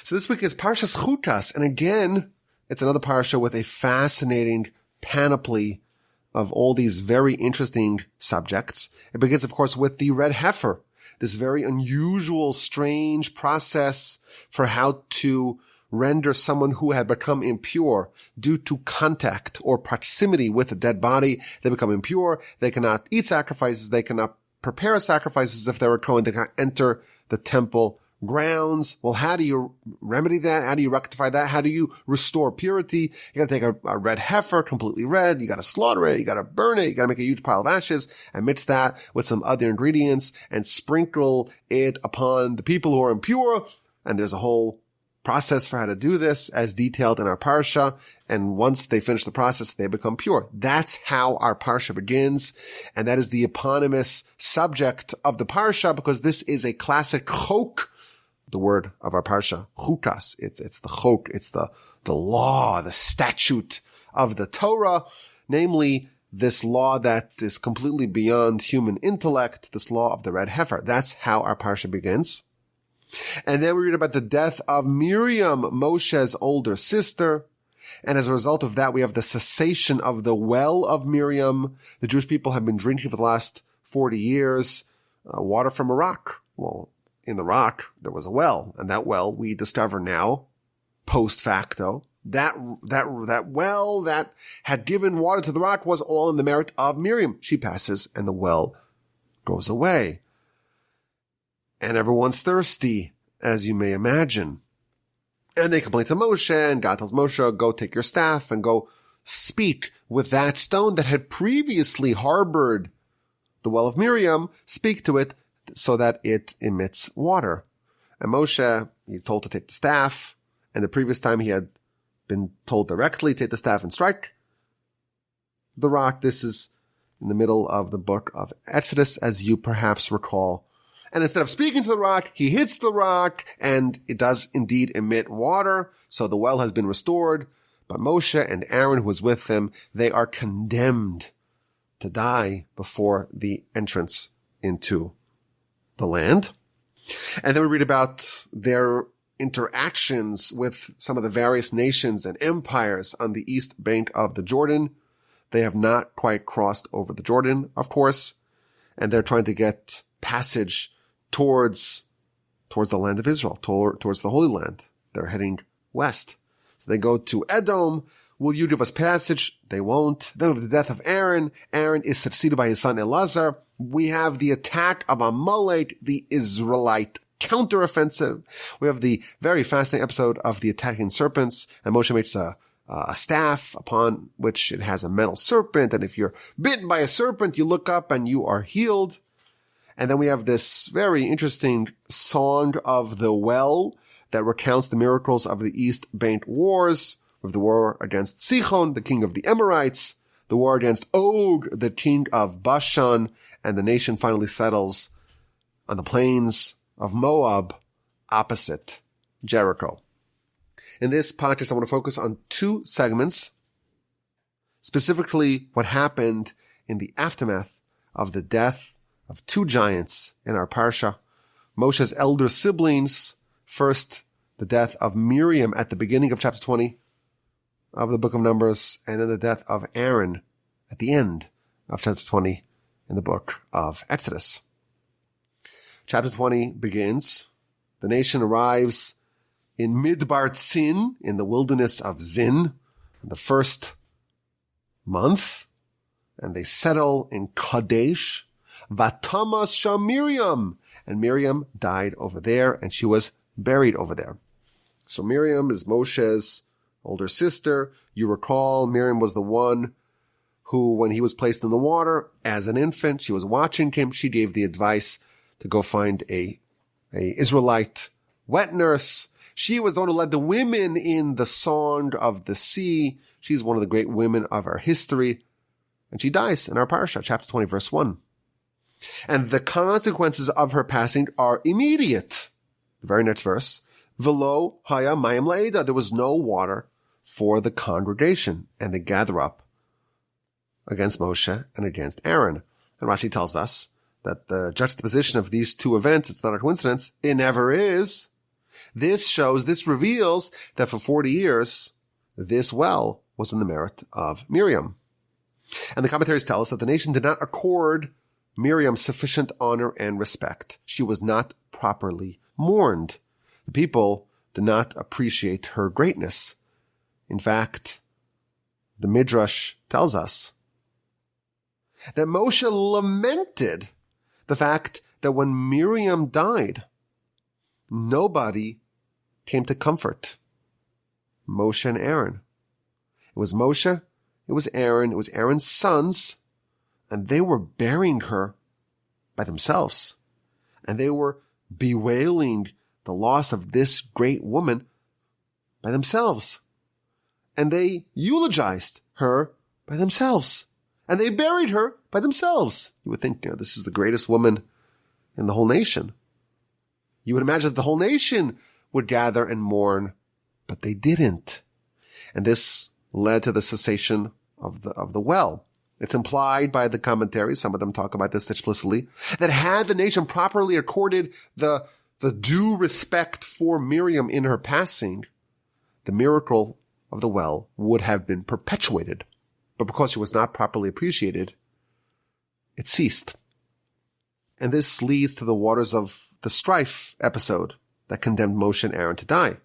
So this week is Parshas Chukas, and again, it's another parsha with a fascinating panoply of all these very interesting subjects. It begins, of course, with the red heifer, this very unusual, strange process for how to render someone who had become impure due to contact or proximity with a dead body. They become impure. They cannot eat sacrifices. They cannot prepare sacrifices if they were Kohen. They cannot enter the temple grounds. Well, how do you remedy that? How do you rectify that? How do you restore purity? You gotta take a red heifer, completely red. You gotta slaughter it. You gotta burn it. You gotta make a huge pile of ashes and mix that with some other ingredients and sprinkle it upon the people who are impure. And there's a whole process for how to do this as detailed in our Parsha. And once they finish the process, they become pure. That's how our Parsha begins. And that is the eponymous subject of the Parsha, because this is a classic chok, the word of our Parsha, Chukas. It's the chok. It's the law, the statute of the Torah, namely this law that is completely beyond human intellect, this law of the red heifer. That's how our Parsha begins. And then we read about the death of Miriam, Moshe's older sister. And as a result of that, we have the cessation of the well of Miriam. The Jewish people have been drinking for the last 40 years, water from a rock. Well, in the rock, there was a well, and that well we discover now, post facto, that well that had given water to the rock was all in the merit of Miriam. She passes and the well goes away. And everyone's thirsty, as you may imagine. And they complain to Moshe, and God tells Moshe, go take your staff and go speak with that stone that had previously harbored the well of Miriam, speak to it so that it emits water. And Moshe, he's told to take the staff, and the previous time he had been told directly, take the staff and strike the rock. This is in the middle of the book of Exodus, as you perhaps recall. And instead of speaking to the rock, he hits the rock, and it does indeed emit water, so the well has been restored. But Moshe and Aaron, who was with them, they are condemned to die before the entrance into the land. And then we read about their interactions with some of the various nations and empires on the east bank of the Jordan. They have not quite crossed over the Jordan, of course, and they're trying to get passage towards the land of Israel, towards the Holy Land. They're heading west. So they go to Edom. Will you give us passage? They won't. Then we have the death of Aaron. Aaron is succeeded by his son Elazar. We have the attack of Amalek, the Israelite counteroffensive. We have the very fascinating episode of the attacking serpents, and Moshe makes a staff upon which it has a metal serpent, and if you're bitten by a serpent, you look up and you are healed. And then we have this very interesting song of the well that recounts the miracles of the East Bank Wars, with the war against Sichon, the king of the Amorites, the war against Og, the king of Bashan, and the nation finally settles on the plains of Moab opposite Jericho. In this podcast, I want to focus on two segments, specifically what happened in the aftermath of the death of two giants in our Parsha. Moshe's elder siblings, first the death of Miriam at the beginning of chapter 20 of the book of Numbers, and then the death of Aaron at the end of chapter 20 in the book of Exodus. Chapter 20 begins. The nation arrives in Midbar Tzin, in the wilderness of Zin, in the first month, and they settle in Kadesh. Vatamas sham Miriam, and Miriam died over there, and she was buried over there. So Miriam is Moshe's older sister. You recall Miriam was the one who, when he was placed in the water as an infant, she was watching him. She gave the advice to go find a Israelite wet nurse. She was the one who led the women in the Song of the Sea. She's one of the great women of our history. And she dies in our Parsha, chapter 20, verse 1. And the consequences of her passing are immediate. The very next verse. Velo haya mayim le'eda. There was no water for the congregation. And they gather up against Moshe and against Aaron. And Rashi tells us that the juxtaposition of these two events, it's not a coincidence. It never is. This reveals that for 40 years, this well was in the merit of Miriam. And the commentaries tell us that the nation did not accord Miriam sufficient honor and respect. She was not properly mourned. The people did not appreciate her greatness. In fact, the Midrash tells us that Moshe lamented the fact that when Miriam died, nobody came to comfort Moshe and Aaron. It was Moshe, it was Aaron's sons, and they were burying her by themselves. And they were bewailing the loss of this great woman by themselves. And they eulogized her by themselves. And they buried her by themselves. You would think, this is the greatest woman in the whole nation. You would imagine that the whole nation would gather and mourn, but they didn't. And this led to the cessation of the well. It's implied by the commentaries, some of them talk about this explicitly, that had the nation properly accorded the due respect for Miriam in her passing, the miracle of the well would have been perpetuated. But because she was not properly appreciated, it ceased. And this leads to the waters of the strife episode that condemned Moshe and Aaron to die.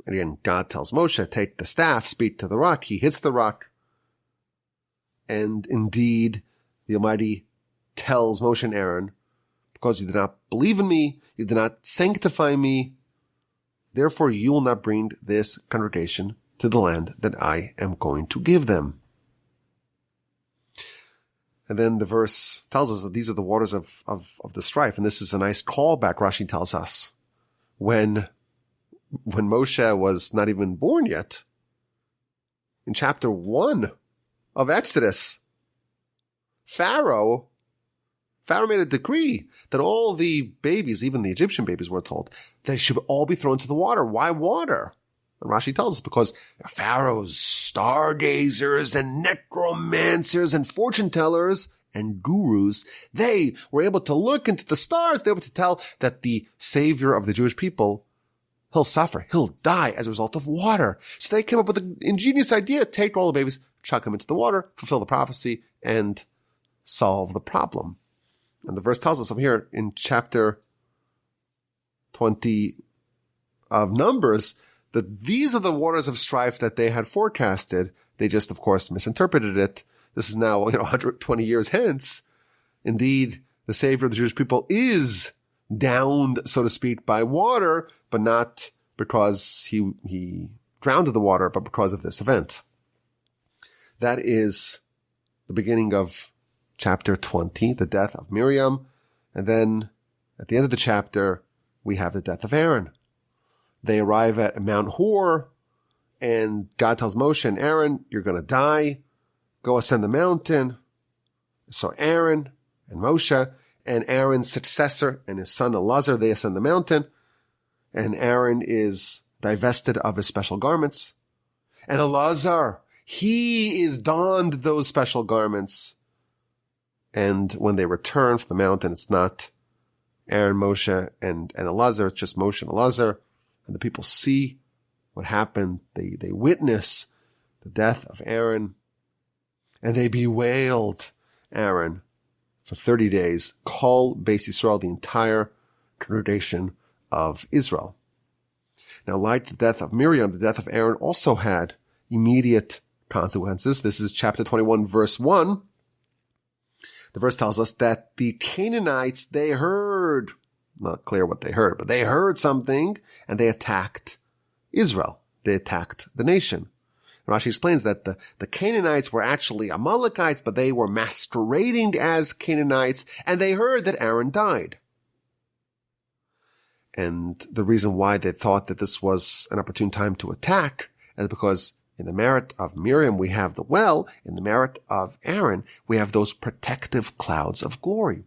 And again, God tells Moshe, take the staff, speak to the rock. He hits the rock. And indeed, the Almighty tells Moshe and Aaron, because you did not believe in me, you did not sanctify me, therefore you will not bring this congregation to the land that I am going to give them. And then the verse tells us that these are the waters of the strife. And this is a nice callback, Rashi tells us. When Moshe was not even born yet, in chapter 1 of Exodus, Pharaoh made a decree that all the babies, even the Egyptian babies were told, they should all be thrown into the water. Why water? And Rashi tells us because Pharaoh's stargazers and necromancers and fortune tellers and gurus, they were able to look into the stars. They were able to tell that the savior of the Jewish people, he'll suffer, he'll die as a result of water. So they came up with an ingenious idea, take all the babies, chuck them into the water, fulfill the prophecy, and solve the problem. And the verse tells us over here in chapter 20 of Numbers that these are the waters of strife that they had forecasted. They just, of course, misinterpreted it. This is now, 120 years hence. Indeed, the Savior of the Jewish people is downed, so to speak, by water, but not because he drowned in the water, but because of this event. That is the beginning of chapter 20, the death of Miriam. And then at the end of the chapter, we have the death of Aaron. They arrive at Mount Hor, and God tells Moshe and Aaron, you're going to die. Go ascend the mountain. So Aaron and Moshe and Aaron's successor and his son Elazar, they ascend the mountain. And Aaron is divested of his special garments. And Elazar, he is donned those special garments. And when they return from the mountain, it's not Aaron, Moshe, and Elazar. It's just Moshe and Elazar. And the people see what happened. They witness the death of Aaron. And they bewailed Aaron for 30 days. Kol Beis Yisrael, the entire congregation of Israel. Now, like the death of Miriam, the death of Aaron also had immediate consequences. This is chapter 21, verse 1. The verse tells us that the Canaanites, they heard, not clear what they heard, but they heard something and they attacked Israel. They attacked the nation. Rashi explains that the Canaanites were actually Amalekites, but they were masquerading as Canaanites, and they heard that Aaron died. And the reason why they thought that this was an opportune time to attack is because in the merit of Miriam, we have the well. In the merit of Aaron, we have those protective clouds of glory.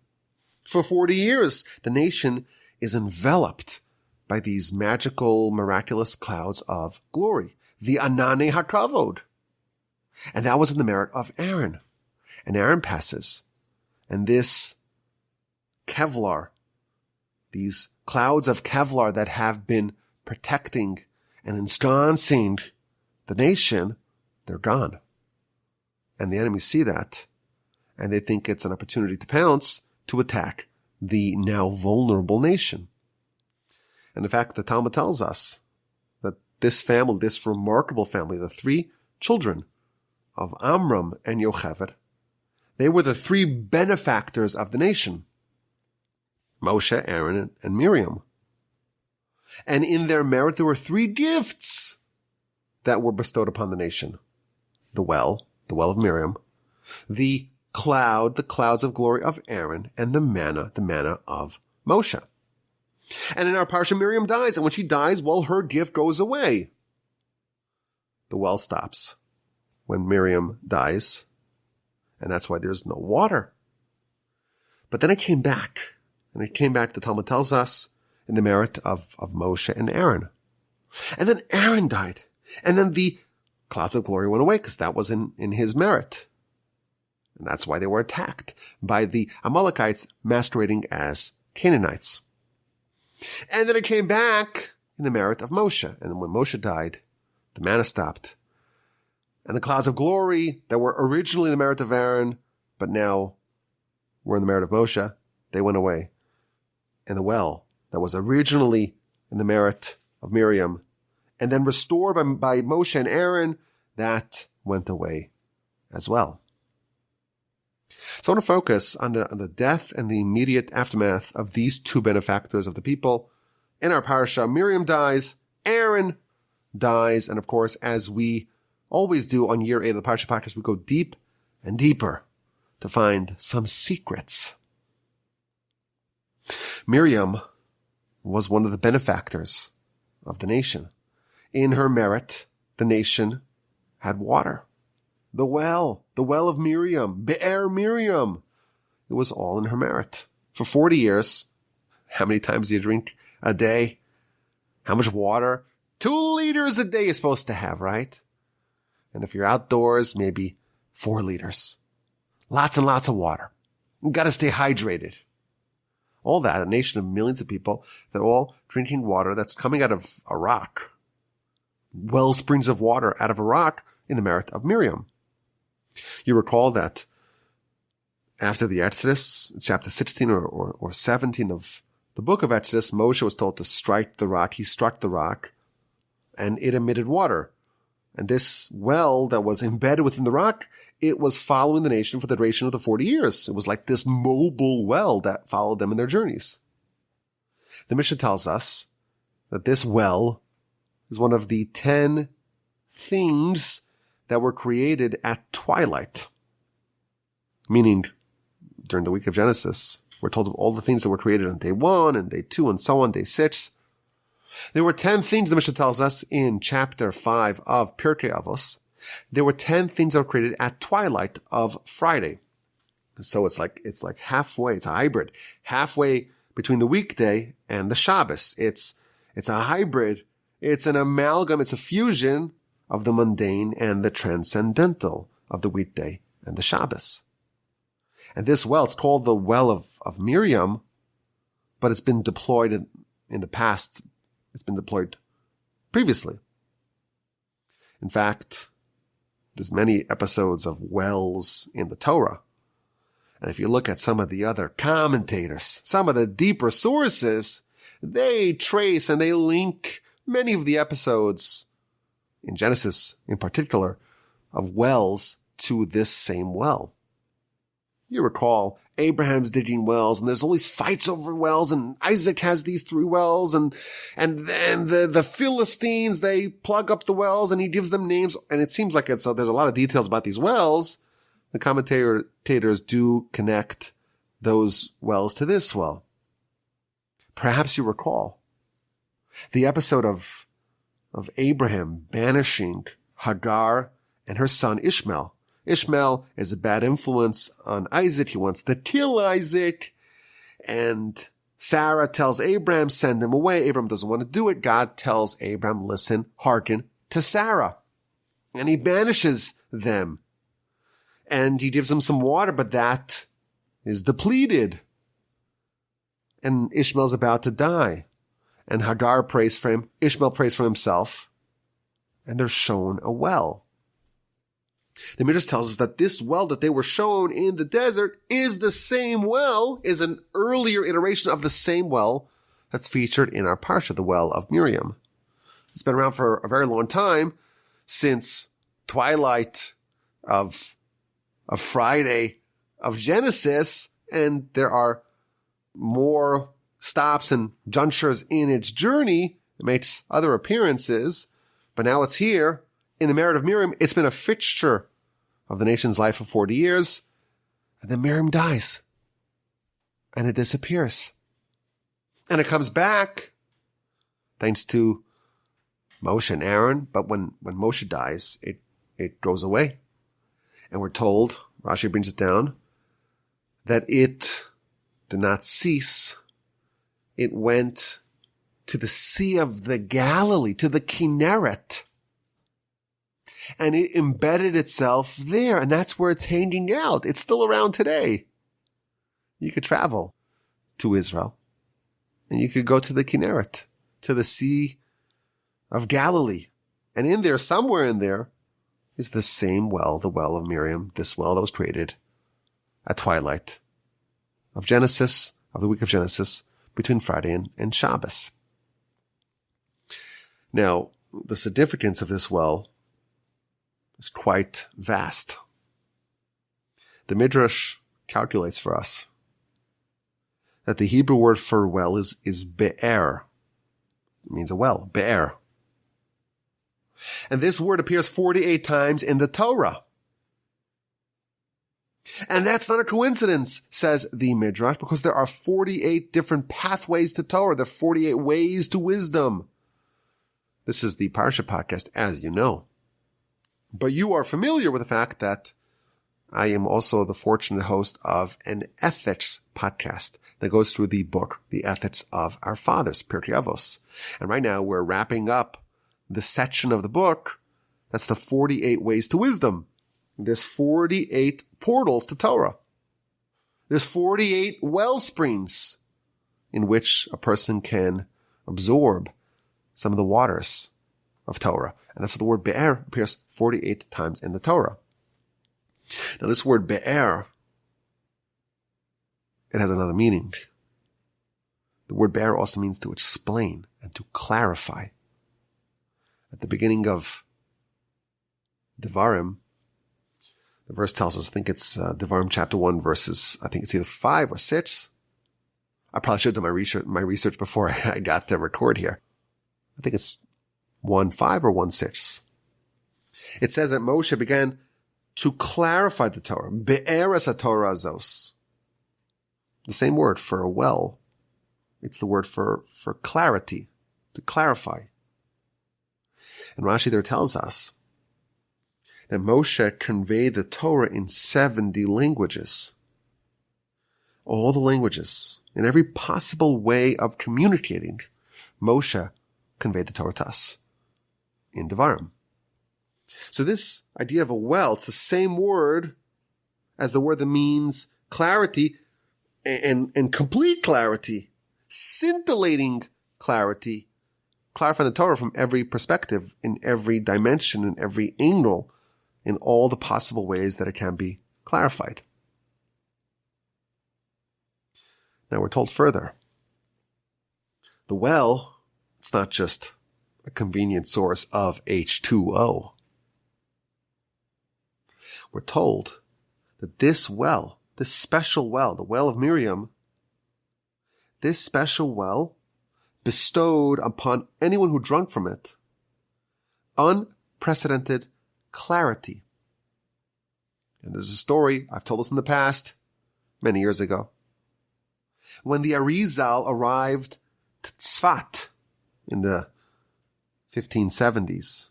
For 40 years, the nation is enveloped by these magical, miraculous clouds of glory. The Anane HaKavod. And that was in the merit of Aaron. And Aaron passes. And this Kevlar, these clouds of Kevlar that have been protecting and ensconcing the nation, they're gone. And the enemies see that, and they think it's an opportunity to pounce, to attack the now vulnerable nation. And in fact, the Talmud tells us that this family, this remarkable family, the three children of Amram and Yocheved, they were the three benefactors of the nation. Moshe, Aaron, and Miriam. And in their merit, there were three gifts that were bestowed upon the nation. The well of Miriam, the clouds of glory of Aaron, and the manna of Moshe. And in our Parsha, Miriam dies, and when she dies, well, her gift goes away. The well stops when Miriam dies, and that's why there's no water. But then it came back, the Talmud tells us, in the merit of Moshe and Aaron. And then Aaron died, and then the clouds of glory went away, because that was in his merit. And that's why they were attacked by the Amalekites masquerading as Canaanites. And then it came back in the merit of Moshe. And when Moshe died, the manna stopped. And the clouds of glory that were originally the merit of Aaron, but now were in the merit of Moshe, they went away. And the well that was originally in the merit of Miriam, and then restored by Moshe and Aaron, that went away as well. So I want to focus on the death and the immediate aftermath of these two benefactors of the people. In our Parsha, Miriam dies, Aaron dies, and of course, as we always do on year 8 of the Parsha podcast, we go deep and deeper to find some secrets. Miriam was one of the benefactors of the nation. In her merit, the nation had water. The well of Miriam, Be'er Miriam. It was all in her merit. For 40 years, how many times do you drink a day? How much water? 2 liters a day you're supposed to have, right? And if you're outdoors, maybe 4 liters. Lots and lots of water. You've got to stay hydrated. All that, a nation of millions of people, they're all drinking water that's coming out of a rock. Well springs of water out of a rock in the merit of Miriam. You recall that after the Exodus, chapter 16 or 17 of the book of Exodus, Moshe was told to strike the rock. He struck the rock, and it emitted water. And this well that was embedded within the rock, it was following the nation for the duration of the 40 years. It was like this mobile well that followed them in their journeys. The Mishnah tells us that this well is one of the 10 things that were created at twilight. Meaning, during the week of Genesis, we're told of all the things that were created on day 1 and day 2 and so on, day 6. There were 10 things, the Mishnah tells us, in chapter 5 of Pirkei Avos. There were 10 things that were created at twilight of Friday. So it's like halfway, it's a hybrid, halfway between the weekday and the Shabbos. It's a hybrid, it's an amalgam, it's a fusion of the mundane and the transcendental, of the weekday and the Shabbos. And this well, it's called the well of Miriam, but it's been deployed in the past. It's been deployed previously. In fact, there's many episodes of wells in the Torah. And if you look at some of the other commentators, some of the deeper sources, they trace and they link many of the episodes, in Genesis in particular, of wells to this same well. You recall Abraham's digging wells, and there's all these fights over wells, and Isaac has these 3 wells, and then the Philistines, they plug up the wells, and he gives them names, and it seems like there's a lot of details about these wells. The commentators do connect those wells to this well. Perhaps you recall the episode of Abraham banishing Hagar and her son Ishmael. Ishmael is a bad influence on Isaac. He wants to kill Isaac. And Sarah tells Abraham, send him away. Abraham doesn't want to do it. God tells Abraham, listen, hearken to Sarah. And he banishes them. And he gives them some water, but that is depleted. and Ishmael's about to die. And Hagar prays for him, Ishmael prays for himself, and they're shown a well. The Midrash tells us that this well that they were shown in the desert is the same well, is an earlier iteration of the same well that's featured in our Parsha, the well of Miriam. It's been around for a very long time, since twilight of Friday of Genesis, and there are more stops and junctures in its journey. It makes other appearances, but now it's here in the merit of Miriam. It's been a fixture of the nation's life for 40 years, and then Miriam dies, and it disappears. And it comes back thanks to Moshe and Aaron, but when Moshe dies, it goes away. And we're told, Rashi brings it down, that it did not cease. It went to the Sea of the Galilee, to the Kinneret. And it embedded itself there, and that's where it's hanging out. It's still around today. You could travel to Israel, and you could go to the Kinneret, to the Sea of Galilee. And in there, somewhere in there, is the same well, the well of Miriam, this well that was created at twilight of Genesis, of the week of Genesis, between Friday and Shabbos. Now, the significance of this well is quite vast. The Midrash calculates for us that the Hebrew word for well is be'er. It means a well, be'er. And this word appears 48 times in the Torah. And that's not a coincidence, says the Midrash, because there are 48 different pathways to Torah. There are 48 ways to wisdom. This is the Parsha podcast, as you know. But you are familiar with the fact that I am also the fortunate host of an ethics podcast that goes through the book, The Ethics of Our Fathers, Pirkei Avos. And right now we're wrapping up the section of the book that's the 48 ways to wisdom. There's 48 portals to Torah. There's 48 well springs in which a person can absorb some of the waters of Torah. And that's what the word be'er appears 48 times in the Torah. Now this word be'er, it has another meaning. The word be'er also means to explain and to clarify. At the beginning of Devarim, the verse tells us, I think it's Devarim chapter 1 verses, I think it's either 5 or 6. I probably should have done my research before I got to record here. I think it's 1:5 or 1:6. It says that Moshe began to clarify the Torah. Be'eres HaTorah Azos. The same word for a well. It's the word for clarity, to clarify. And Rashi there tells us that Moshe conveyed the Torah in 70 languages. All the languages, in every possible way of communicating, Moshe conveyed the Torah to us in Devarim. So this idea of a well, it's the same word as the word that means clarity and complete clarity, scintillating clarity, clarifying the Torah from every perspective, in every dimension, in every angle, in all the possible ways that it can be clarified. Now we're told further, the well, it's not just a convenient source of H2O. We're told that this well, this special well, the well of Miriam, this special well bestowed upon anyone who drank from it unprecedented clarity. And there's a story, I've told this in the past, many years ago, when the Arizal arrived to Tzfat in the 1570s.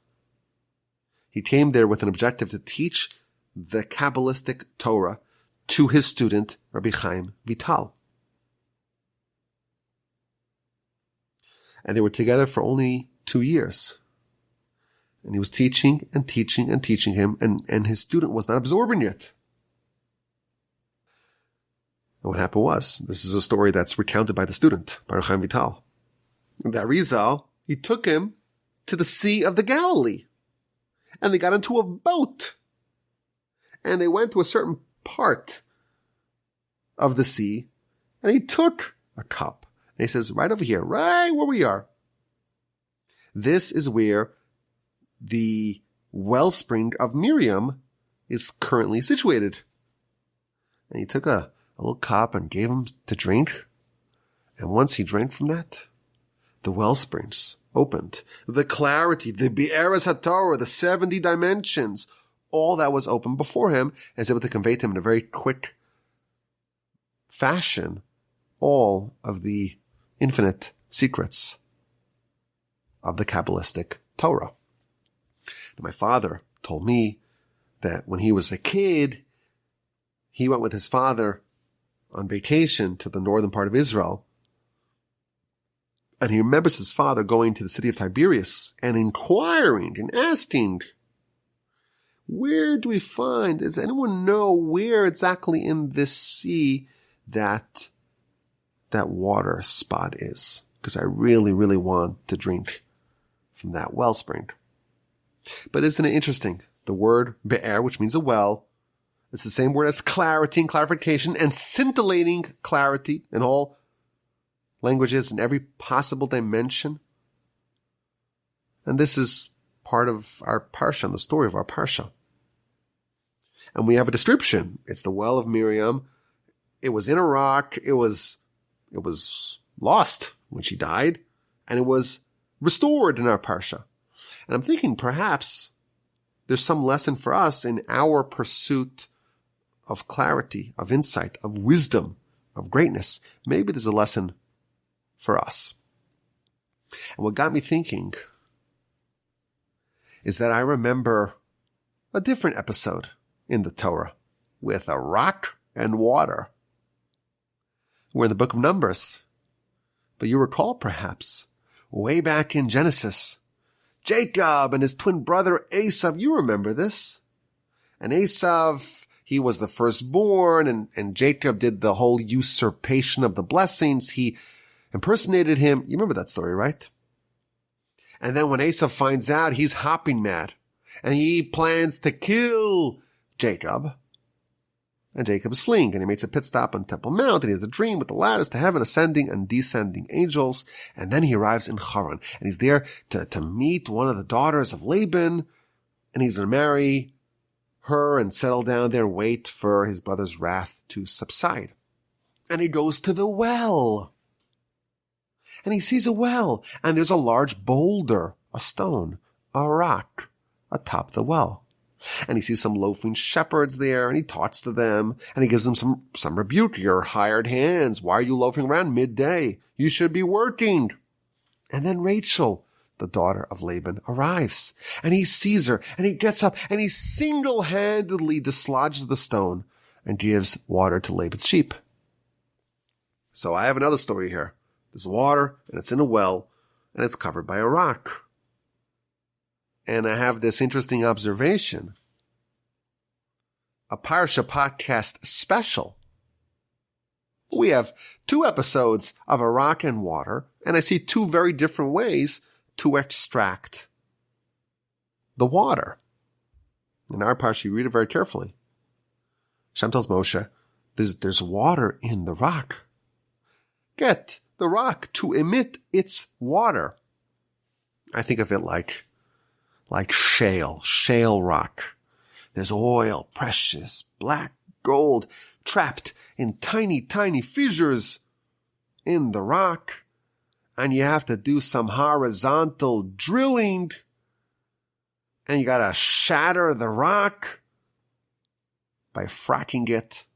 He came there with an objective to teach the Kabbalistic Torah to his student, Rabbi Chaim Vital. And they were together for only 2 years. And he was teaching and teaching and teaching him, and his student was not absorbing it. And And what happened was, this is a story that's recounted by the student, Baruch Chaim Vital, that Rizal, he took him to the Sea of the Galilee. And they got into a boat. And they went to a certain part of the sea. And he took a cup. And he says, right over here, right where we are. This is where the wellspring of Miriam is currently situated. And he took a little cup and gave him to drink. And once he drank from that, the wellsprings opened. The clarity, the Be'eres HaTorah, the 70 dimensions, all that was open before him, and was able to convey to him in a very quick fashion all of the infinite secrets of the Kabbalistic Torah. Now, my father told me that when he was a kid, he went with his father on vacation to the northern part of Israel. And he remembers his father going to the city of Tiberias and inquiring and asking, where do we find, does anyone know where exactly in this sea that water spot is? Because I really, really want to drink from that wellspring. But isn't it interesting? The word be'er, which means a well, it's the same word as clarity and clarification and scintillating clarity in all languages in every possible dimension. And this is part of our Parsha, the story of our Parsha. And we have a description. It's the well of Miriam. It was in a rock. It was lost when she died, and it was restored in our Parsha. And I'm thinking perhaps there's some lesson for us in our pursuit of clarity, of insight, of wisdom, of greatness. Maybe there's a lesson for us. And what got me thinking is that I remember a different episode in the Torah with a rock and water. We're in the book of Numbers. But you recall perhaps way back in Genesis, Jacob and his twin brother Esav, you remember this. And Esav, he was the firstborn, and Jacob did the whole usurpation of the blessings. He impersonated him. You remember that story, right? And then when Esav finds out, he's hopping mad. And he plans to kill Jacob. And Jacob is fleeing, and he makes a pit stop on Temple Mount, and he has a dream with the ladders to heaven, ascending and descending angels. And then he arrives in Haran, and he's there to meet one of the daughters of Laban, and he's going to marry her and settle down there and wait for his brother's wrath to subside. And he goes to the well. And he sees a well, and there's a large boulder, a stone, a rock, atop the well. And he sees some loafing shepherds there, and he talks to them, and he gives them some rebuke. You're hired hands. Why are you loafing around midday? You should be working. And then Rachel, the daughter of Laban, arrives, and he sees her, and he gets up, and he single-handedly dislodges the stone and gives water to Laban's sheep. So I have another story here. There's water, and it's in a well, and it's covered by a rock. And I have this interesting observation. A Parsha podcast special. We have 2 episodes of a rock and water, and I see 2 very different ways to extract the water. In our Parsha, you read it very carefully. Hashem tells Moshe, there's water in the rock. Get the rock to emit its water. I think of it like shale rock. There's oil, precious, black gold, trapped in tiny, tiny fissures in the rock. And you have to do some horizontal drilling. And you gotta shatter the rock by fracking it.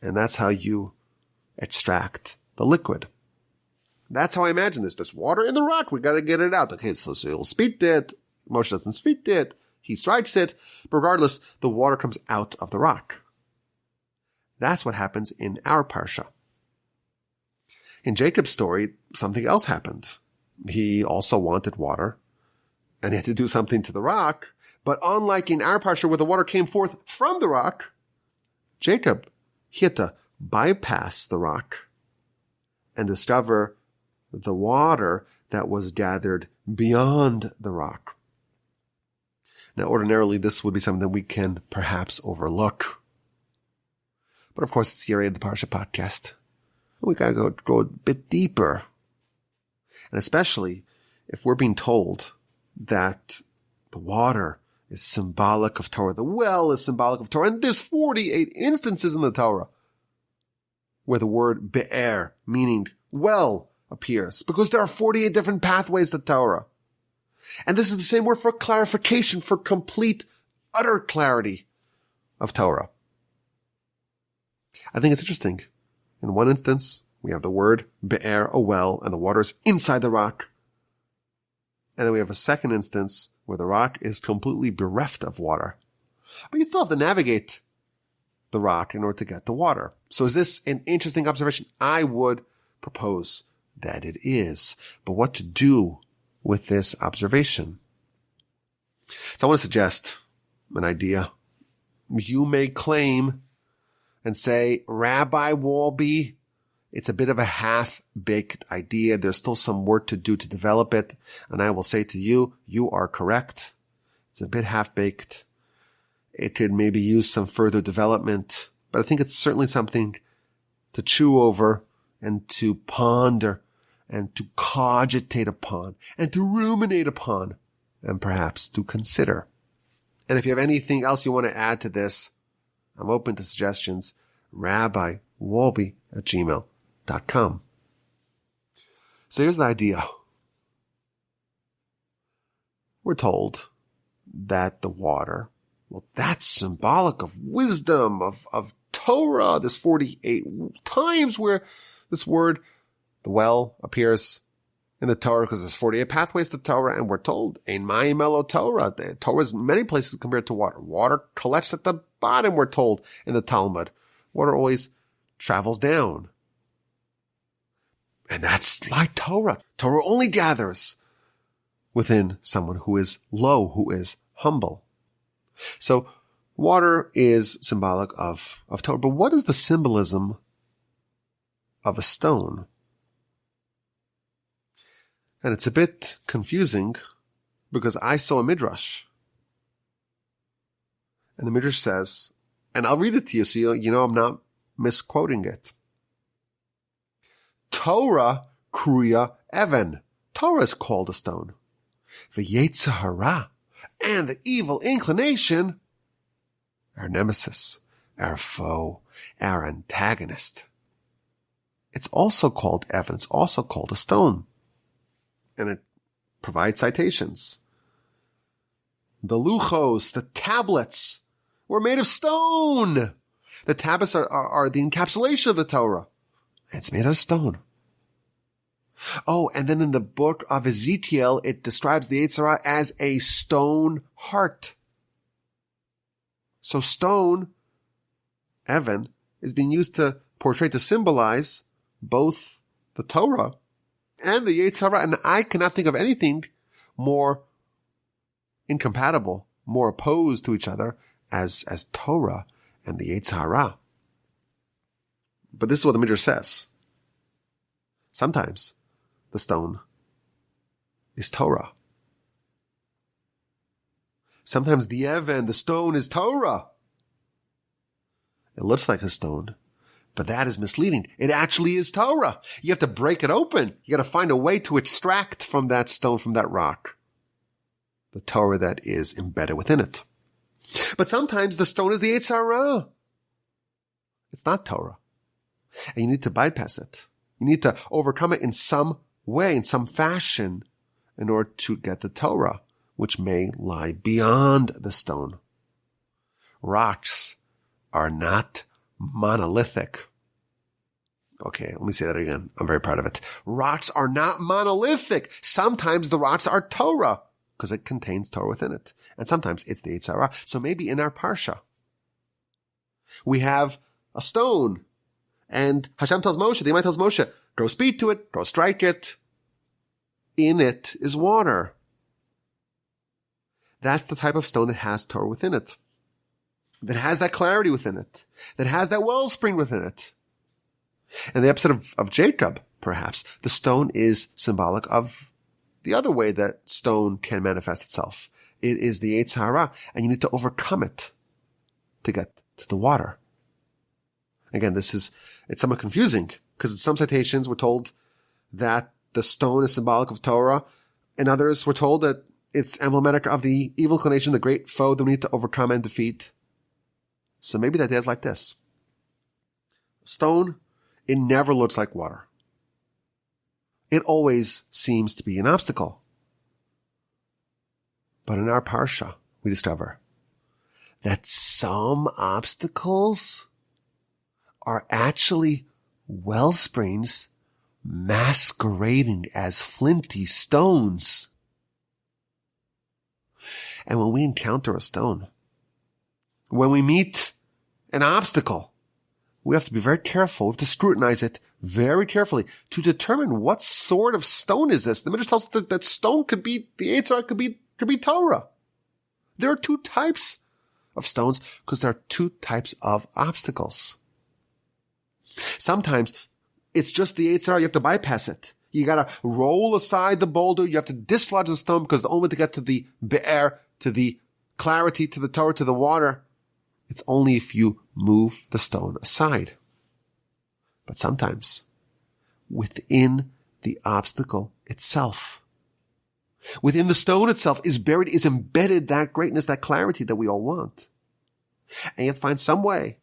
And that's how you extract the liquid. That's how I imagine this. There's water in the rock. We gotta get it out. Okay, so he'll speak it. Moshe doesn't speak it. He strikes it. But regardless, the water comes out of the rock. That's what happens in our Parsha. In Jacob's story, something else happened. He also wanted water, and he had to do something to the rock. But unlike in our Parsha where the water came forth from the rock, Jacob, he had to bypass the rock and discover the water that was gathered beyond the rock. Now, ordinarily, this would be something that we can perhaps overlook. But of course, it's the area of the Parsha podcast. We gotta go a bit deeper. And especially if we're being told that the water is symbolic of Torah, the well is symbolic of Torah, and there's 48 instances in the Torah where the word be'er, meaning well, appears, because there are 48 different pathways to Torah. And this is the same word for clarification, for complete, utter clarity of Torah. I think it's interesting. In one instance, we have the word be'er, a well, and the water is inside the rock. And then we have a second instance where the rock is completely bereft of water. But you still have to navigate the rock in order to get the water. So is this an interesting observation? I would propose that it is. But what to do with this observation? So I want to suggest an idea. You may claim and say, Rabbi Wolbe, it's a bit of a half-baked idea. There's still some work to do to develop it. And I will say to you, you are correct. It's a bit half-baked. It could maybe use some further development, but I think it's certainly something to chew over and to ponder and to cogitate upon and to ruminate upon and perhaps to consider. And if you have anything else you want to add to this, I'm open to suggestions. RabbiWolbe@gmail.com. So here's the idea. We're told that the water, well, that's symbolic of wisdom, of Torah. There's 48 times where this word, the well, appears in the Torah because there's 48 pathways to Torah, and we're told, Ein Mayim Elo Torah. The Torah is many places compared to water. Water collects at the bottom, we're told in the Talmud. Water always travels down. And that's like Torah. Torah only gathers within someone who is low, who is humble. So water is symbolic of Torah. But what is the symbolism of a stone? And it's a bit confusing because I saw a midrash. And the midrash says, and I'll read it to you so you know I'm not misquoting it. Torah kruya even. Torah is called a stone. V'yetzer hara, and the evil inclination, our nemesis, our foe, our antagonist. It's also called even. It's also called a stone. And it provides citations. The luchos, the tablets, were made of stone. The tablets are the encapsulation of the Torah. It's made out of stone. Oh, and then in the book of Ezekiel, it describes the Yetzer Hara as a stone heart. So stone, even, is being used to portray, to symbolize both the Torah and the Yetzer Hara. And I cannot think of anything more incompatible, more opposed to each other as Torah and the Yetzer Hara. But this is what the Midrash says. Sometimes the stone is Torah. Sometimes the even, the stone, is Torah. It looks like a stone, but that is misleading. It actually is Torah. You have to break it open. You got to find a way to extract from that stone, from that rock, the Torah that is embedded within it. But sometimes the stone is the Yetzer Hara. It's not Torah. And you need to bypass it. You need to overcome it in some way, in some fashion, in order to get the Torah, which may lie beyond the stone. Rocks are not monolithic. Okay, let me say that again. I'm very proud of it. Rocks are not monolithic. Sometimes the rocks are Torah, because it contains Torah within it. And sometimes it's the Yetzer Hara. So maybe in our Parsha, we have a stone, and Hashem tells Moshe, the Imai tells Moshe, go speak to it, go strike it. In it is water. That's the type of stone that has Torah within it, that has that clarity within it, that has that wellspring within it. In the episode of Jacob, perhaps, the stone is symbolic of the other way that stone can manifest itself. It is the Yetzer Hara, and you need to overcome it to get to the water. Again, it's somewhat confusing, because in some citations we're told that the stone is symbolic of Torah, and others we're told that it's emblematic of the evil inclination, the great foe that we need to overcome and defeat. So maybe the idea is like this. Stone, it never looks like water. It always seems to be an obstacle. But in our Parsha, we discover that some obstacles are actually well springs masquerading as flinty stones. And when we encounter a stone, when we meet an obstacle, we have to be very careful. We have to scrutinize it very carefully to determine what sort of stone is this. The Midrash tells us that stone could be, the Yetzer Hara could be Torah. There are two types of stones because there are two types of obstacles. Sometimes it's just the Yetzer Hara. You have to bypass it. You gotta roll aside the boulder. You have to dislodge the stone because the only way to get to the be'er, to the clarity, to the Torah, to the water, it's only if you move the stone aside. But sometimes, within the obstacle itself, within the stone itself is embedded that greatness, that clarity that we all want. And you have to find some way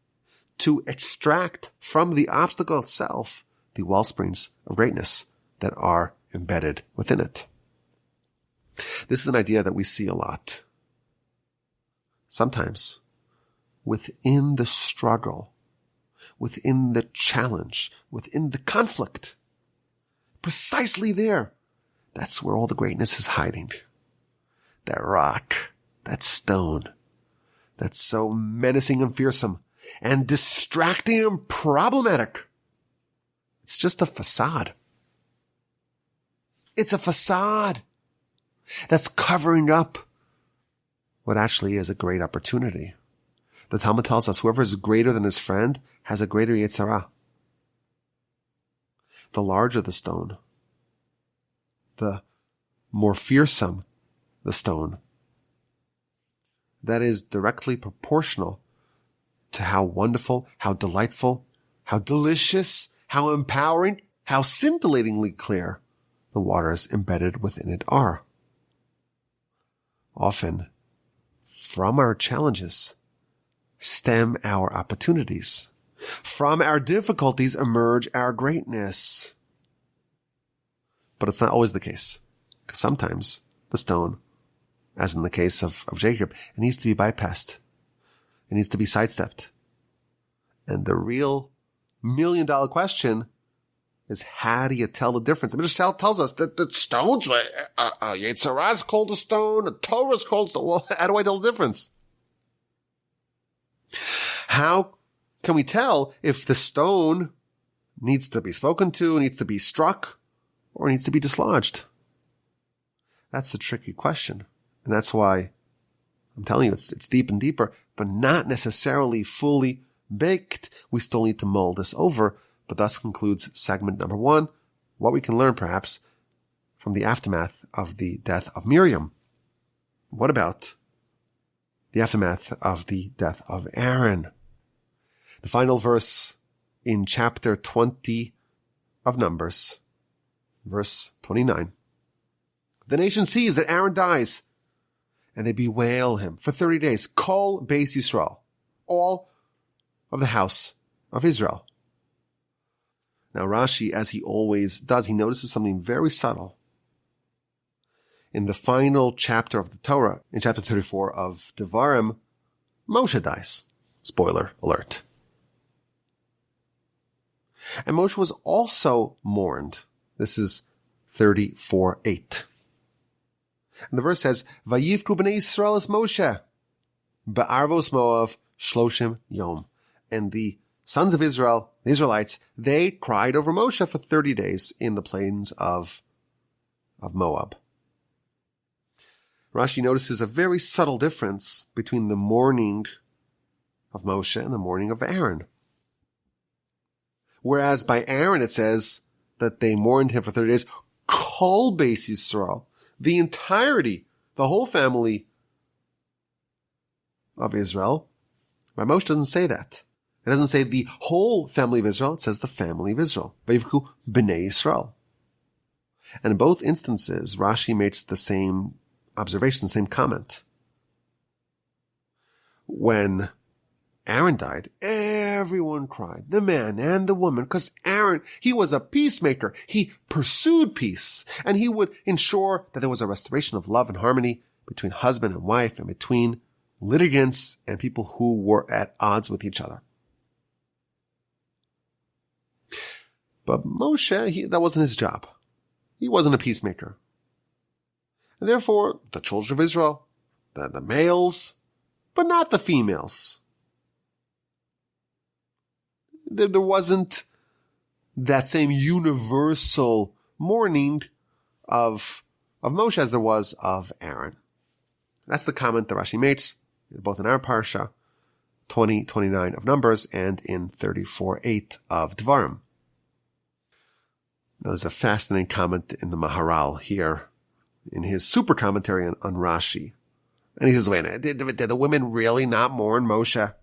to extract from the obstacle itself the wellsprings of greatness that are embedded within it. This is an idea that we see a lot. Sometimes, within the struggle, within the challenge, within the conflict, precisely there, that's where all the greatness is hiding. That rock, that stone, that's so menacing and fearsome and distracting and problematic. It's just a facade. It's a facade that's covering up what actually is a great opportunity. The Talmud tells us whoever is greater than his friend has a greater Yetzer Hara. The larger the stone, the more fearsome the stone, that is directly proportional to how wonderful, how delightful, how delicious, how empowering, how scintillatingly clear the waters embedded within it are. Often, from our challenges stem our opportunities. From our difficulties emerge our greatness. But it's not always the case, because sometimes the stone, as in the case of Jacob, it needs to be bypassed. It needs to be sidestepped. And the real $1 million question is, how do you tell the difference? The Midrash tells us that the stones, Yetzer Hara is called a stone, a Torah is called a stone. Well, how do I tell the difference? How can we tell if the stone needs to be spoken to, needs to be struck, or needs to be dislodged? That's the tricky question. And that's why I'm telling you it's deep and deeper, but not necessarily fully baked. We still need to mull this over. But thus concludes segment number 1, what we can learn perhaps from the aftermath of the death of Miriam. What about the aftermath of the death of Aaron? The final verse in chapter 20 of Numbers, verse 29. The nation sees that Aaron dies, and they bewail him for 30 days. Kol Beis Yisrael, all of the house of Israel. Now Rashi, as he always does, he notices something very subtle. In the final chapter of the Torah, in chapter 34 of Devarim, Moshe dies. Spoiler alert. And Moshe was also mourned. This is 34:8. And the verse says, Vayivku b'nei Yisrael es Moshe, ba'arvos Moav shloshim yom. And the sons of Israel, the Israelites, they cried over Moshe for 30 days in the plains of Moab. Rashi notices a very subtle difference between the mourning of Moshe and the mourning of Aaron. Whereas by Aaron it says that they mourned him for 30 days. Kol Beis Yisrael, the entirety, the whole family of Israel. By Moshe doesn't say that. It doesn't say the whole family of Israel. It says the family of Israel. Vayivku b'nei Yisrael. And in both instances, Rashi makes the same observation, the same comment. When Aaron died, everyone cried, the man and the woman, because Aaron, he was a peacemaker. He pursued peace, and he would ensure that there was a restoration of love and harmony between husband and wife and between litigants and people who were at odds with each other. But Moshe, that wasn't his job. He wasn't a peacemaker. And therefore, the children of Israel, the males, but not the females. There wasn't that same universal mourning of Moshe as there was of Aaron. That's the comment that Rashi makes, both in our Parsha, 20:29 of Numbers, and in 34:8 of Devarim. Now, there's a fascinating comment in the Maharal here, in his super commentary on Rashi. And he says, wait, did the women really not mourn Moshe?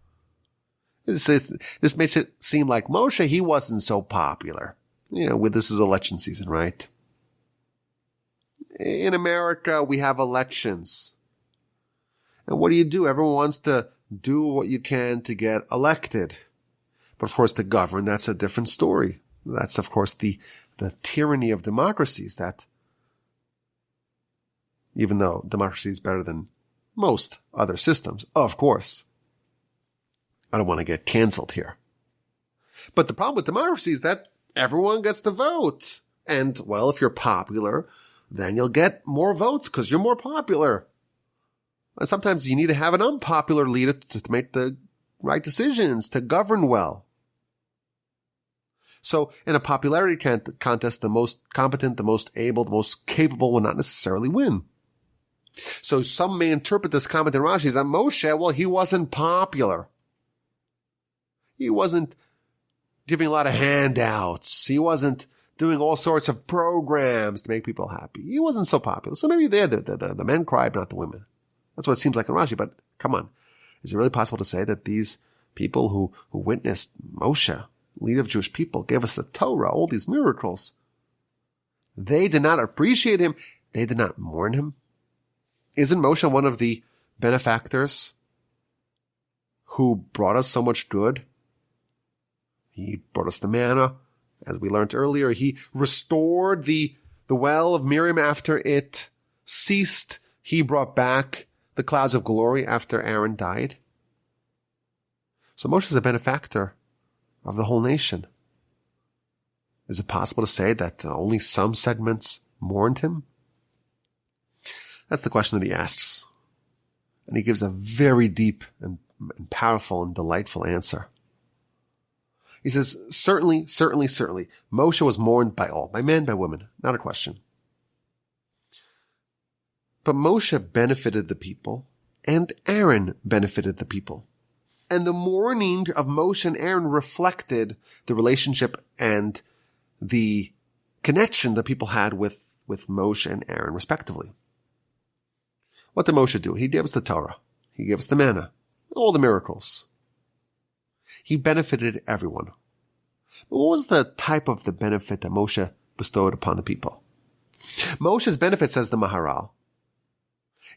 This makes it seem like Moshe, he wasn't so popular. This is election season, right? In America, we have elections. And what do? Everyone wants to do what you can to get elected. But of course, to govern, that's a different story. That's, of course, the tyranny of democracies, that even though democracy is better than most other systems, of course, I don't want to get canceled here. But the problem with democracy is that everyone gets to vote. And, well, if you're popular, then you'll get more votes because you're more popular. And sometimes you need to have an unpopular leader to make the right decisions, to govern well. So in a popularity contest, the most competent, the most able, the most capable will not necessarily win. So some may interpret this comment in Rashi as that Moshe, well, he wasn't popular. He wasn't giving a lot of handouts. He wasn't doing all sorts of programs to make people happy. He wasn't so popular. So maybe the men cried, but not the women. That's what it seems like in Rashi. But come on. Is it really possible to say that these people who witnessed Moshe, leader of Jewish people, gave us the Torah, all these miracles, they did not appreciate him? They did not mourn him? Isn't Moshe one of the benefactors who brought us so much good? He brought us the manna, as we learned earlier. He restored the well of Miriam after it ceased. He brought back the clouds of glory after Aaron died. So Moshe is a benefactor of the whole nation. Is it possible to say that only some segments mourned him? That's the question that he asks. And he gives a very deep and powerful and delightful answer. He says, certainly, Moshe was mourned by all, by men, by women, not a question. But Moshe benefited the people, and Aaron benefited the people. And the mourning of Moshe and Aaron reflected the relationship and the connection that people had with Moshe and Aaron, respectively. What did Moshe do? He gave us the Torah. He gave us the manna, all the miracles. He benefited everyone. But what was the type of the benefit that Moshe bestowed upon the people? Moshe's benefit, says the Maharal,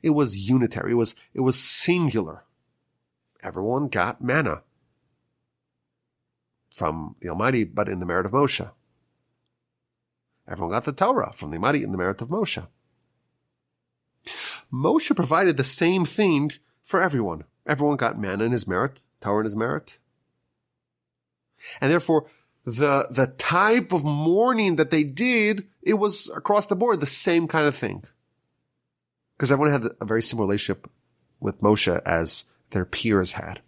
it was unitary. It was singular. Everyone got manna from the Almighty, but in the merit of Moshe. Everyone got the Torah from the Almighty in the merit of Moshe. Moshe provided the same thing for everyone. Everyone got manna in his merit, Torah in his merit. And therefore, the type of mourning that they did, it was across the board the same kind of thing. Because everyone had a very similar relationship with Moshe as their peers had.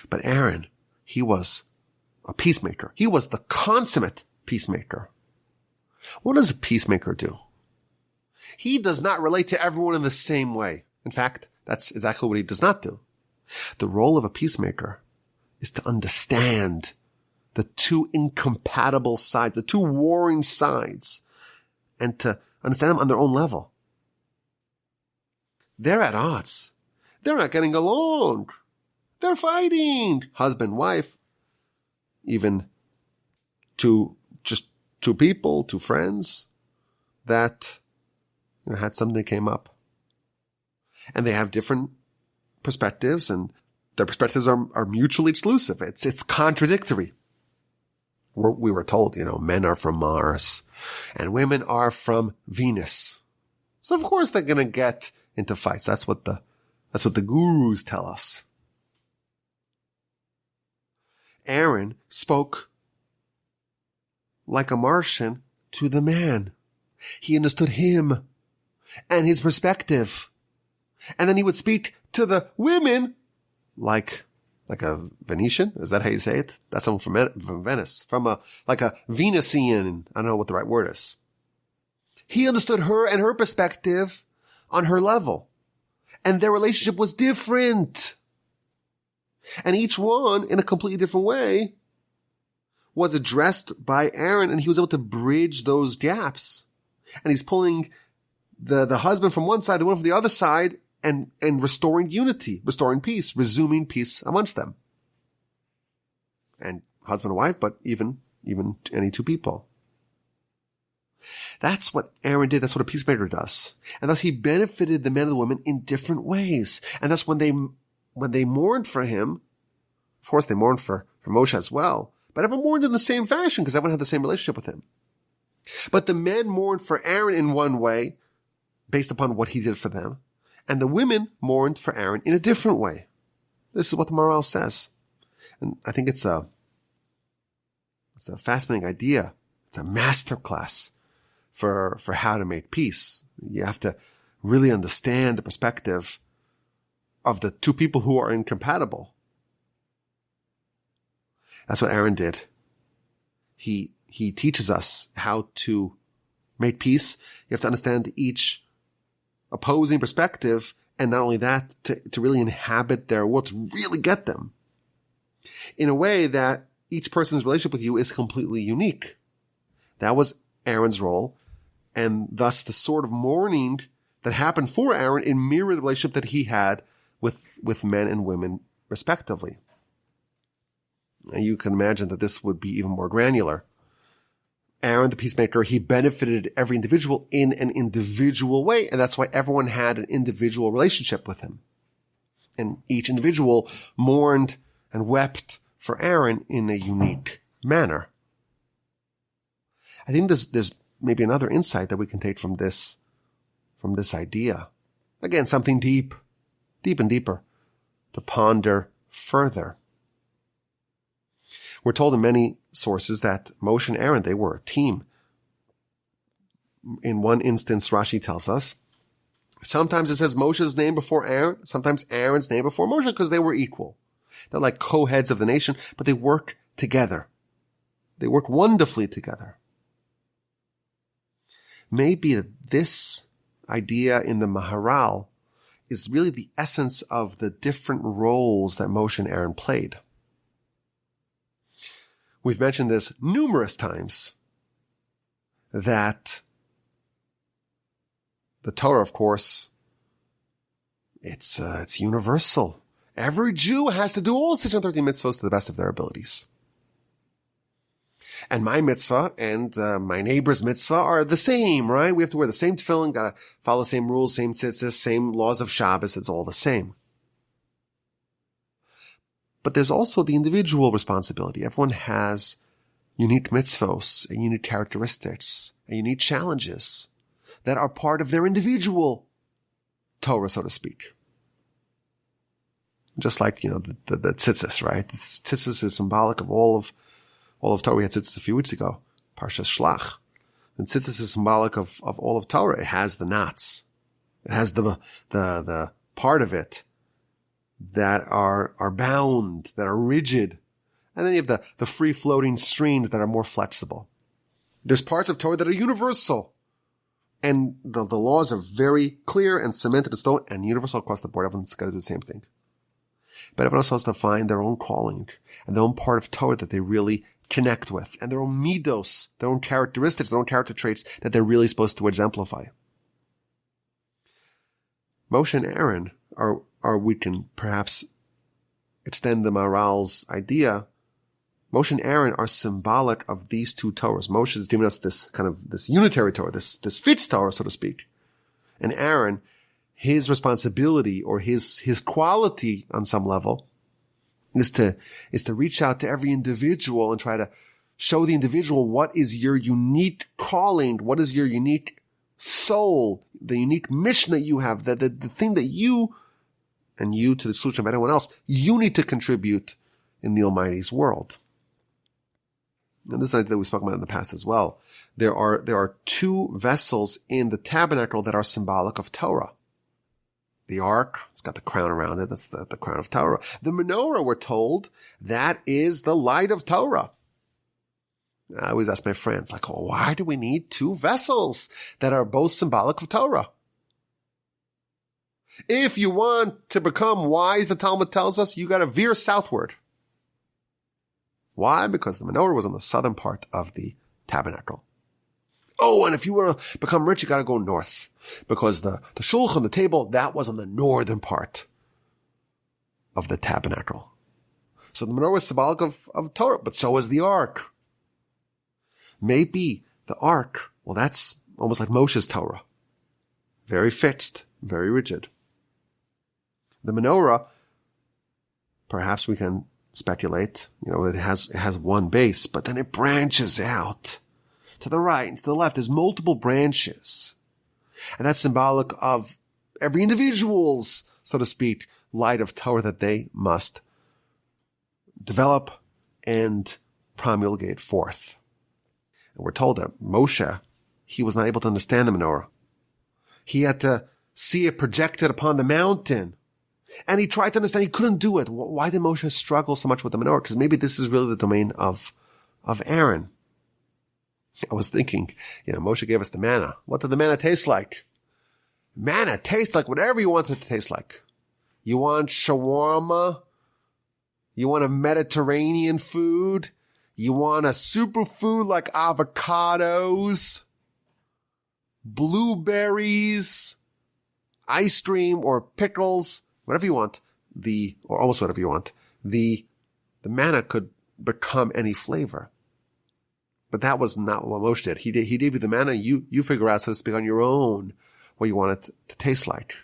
But Aaron, he was a peacemaker. He was the consummate peacemaker. What does a peacemaker do? He does not relate to everyone in the same way. In fact, that's exactly what he does not do. The role of a peacemaker is to understand the two incompatible sides, the two warring sides, and to understand them on their own level. They're at odds. They're not getting along. They're fighting. Husband, wife, even two people, two friends that had something that came up. And they have different perspectives, and their perspectives are mutually exclusive. It's contradictory. We were told, men are from Mars and women are from Venus. So of course they're going to get into fights. That's what the gurus tell us. Aaron spoke like a Martian to the man. He understood him and his perspective. And then he would speak to the women like a Venetian. Is that how you say it? That's someone from Venice. Like a Venusian. I don't know what the right word is. He understood her and her perspective on her level. And their relationship was different. And each one, in a completely different way, was addressed by Aaron, and he was able to bridge those gaps. And he's pulling the husband from one side, the woman from the other side, and restoring unity, restoring peace, resuming peace amongst them. And husband and wife, but even any two people. That's what Aaron did. That's what a peacemaker does. And thus he benefited the men and the women in different ways. And thus when they mourned for him, of course they mourned for Moshe as well, but everyone mourned in the same fashion because everyone had the same relationship with him. But the men mourned for Aaron in one way, based upon what he did for them. And the women mourned for Aaron in a different way. This is what the Maharal says. And I think it's a fascinating idea. It's a masterclass for how to make peace. You have to really understand the perspective of the two people who are incompatible. That's what Aaron did. He teaches us how to make peace. You have to understand each opposing perspective, and not only that, to really inhabit their world, to really get them in a way that each person's relationship with you is completely unique. That was Aaron's role, and thus the sort of mourning that happened for Aaron in mirrored the relationship that he had with men and women respectively. And you can imagine that this would be even more granular. Aaron, the peacemaker, he benefited every individual in an individual way, and that's why everyone had an individual relationship with him. And each individual mourned and wept for Aaron in a unique manner. I think there's maybe another insight that we can take from this idea. Again, something deep and deeper to ponder further. We're told in many sources that Moshe and Aaron, they were a team. In one instance, Rashi tells us, sometimes it says Moshe's name before Aaron, sometimes Aaron's name before Moshe, because they were equal. They're like co-heads of the nation, but they work together. They work wonderfully together. Maybe this idea in the Maharal is really the essence of the different roles that Moshe and Aaron played. We've mentioned this numerous times, that the Torah, of course, it's universal. Every Jew has to do all 613 mitzvahs to the best of their abilities. And my mitzvah and my neighbor's mitzvah are the same, right? We have to wear the same tefillin, gotta follow the same rules, same tzitzis, same laws of Shabbos. It's all the same. But there's also the individual responsibility. Everyone has unique mitzvos and unique characteristics and unique challenges that are part of their individual Torah, so to speak. Just like, the tzitzis, right? The tzitzis is symbolic of all of Torah. We had tzitzis a few weeks ago, Parshas Shlach. And tzitzis is symbolic of all of Torah. It has the knots. It has the part of it that are bound, that are rigid. And then you have the free-floating streams that are more flexible. There's parts of Torah that are universal. And the laws are very clear and cemented in stone and universal across the board. Everyone's got to do the same thing. But everyone else has to find their own calling and their own part of Torah that they really connect with, and their own midos, their own characteristics, their own character traits that they're really supposed to exemplify. Moshe and Aaron are we can perhaps extend the Maharal's idea. Moshe and Aaron are symbolic of these two Torahs. Moshe is giving us this kind of this unitary Torah, this fixed Torah, so to speak. And Aaron, his responsibility or his quality on some level is to reach out to every individual and try to show the individual what is your unique calling, what is your unique soul, the unique mission that you have, the thing that you, and you to the exclusion of anyone else, you need to contribute in the Almighty's world. And this is an idea that we've spoken about in the past as well. There are two vessels in the tabernacle that are symbolic of Torah. The ark, it's got the crown around it. That's the crown of Torah. The menorah, we're told, that is the light of Torah. I always ask my friends, like, oh, why do we need two vessels that are both symbolic of Torah? If you want to become wise, the Talmud tells us, you got to veer southward. Why? Because the menorah was on the southern part of the tabernacle. Oh, and if you want to become rich, you got to go north. Because the shulchan, the table, that was on the northern part of the tabernacle. So the menorah was symbolic of Torah, but so is the ark. Maybe the ark, well, that's almost like Moshe's Torah. Very fixed, very rigid. The menorah, perhaps we can speculate, it has one base, but then it branches out to the right and to the left. There's multiple branches. And that's symbolic of every individual's, so to speak, light of Torah that they must develop and promulgate forth. And we're told that Moshe, he was not able to understand the menorah. He had to see it projected upon the mountain. And he tried to understand. He couldn't do it. Why did Moshe struggle so much with the menorah? Because maybe this is really the domain of Aaron. I was thinking, Moshe gave us the manna. What did the manna taste like? Manna tastes like whatever you want it to taste like. You want shawarma? You want a Mediterranean food? You want a superfood like avocados, blueberries, ice cream or pickles, whatever you want, or almost whatever you want. The manna could become any flavor. But that was not what Moshe did. He gave you the manna. You figure out, so to speak, on your own what you want it to taste like.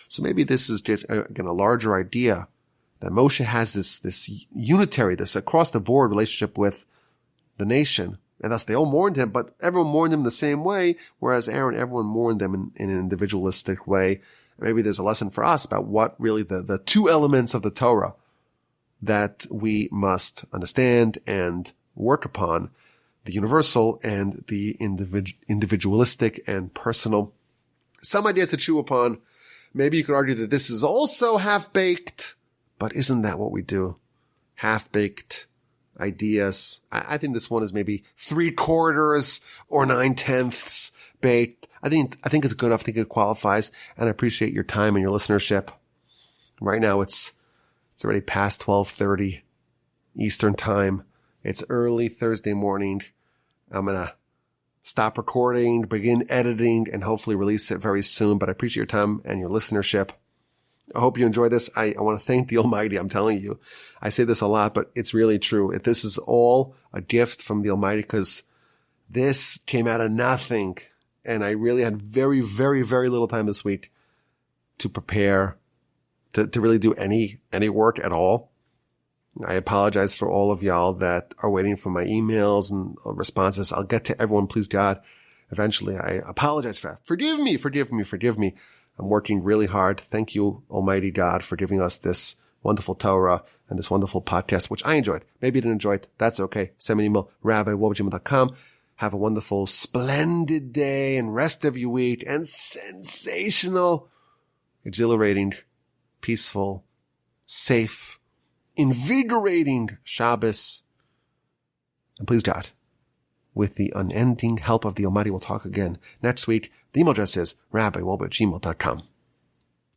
So maybe this is just, again, a larger idea that Moshe has this unitary, this across the board relationship with the nation. And thus they all mourned him, but everyone mourned him the same way, whereas Aaron, everyone mourned them in an individualistic way. Maybe there's a lesson for us about what really the two elements of the Torah that we must understand and work upon, the universal and the individualistic and personal. Some ideas to chew upon. Maybe you could argue that this is also half-baked, but isn't that what we do? Half-baked ideas. I think this one is maybe 3/4 or 9/10 baked. I think it's good enough. I think it qualifies, and I appreciate your time and your listenership. Right now it's already past 12:30 Eastern time. It's early Thursday morning. I'm going to stop recording, begin editing, and hopefully release it very soon. But I appreciate your time and your listenership. I hope you enjoy this. I want to thank the Almighty. I'm telling you, I say this a lot, but it's really true. This is all a gift from the Almighty, because this came out of nothing. And I really had very, very, very little time this week to prepare, to really do any work at all. I apologize for all of y'all that are waiting for my emails and responses. I'll get to everyone, please God, eventually. I apologize for that. Forgive me. I'm working really hard. Thank you, Almighty God, for giving us this wonderful Torah and this wonderful podcast, which I enjoyed. Maybe you didn't enjoy it. That's okay. Send me an email, rabbi@wobajima.com. Have a wonderful, splendid day and rest of your week, and sensational, exhilarating, peaceful, safe, invigorating Shabbos. And please God, with the unending help of the Almighty, we'll talk again next week. The email address is rabbi@gmail.com.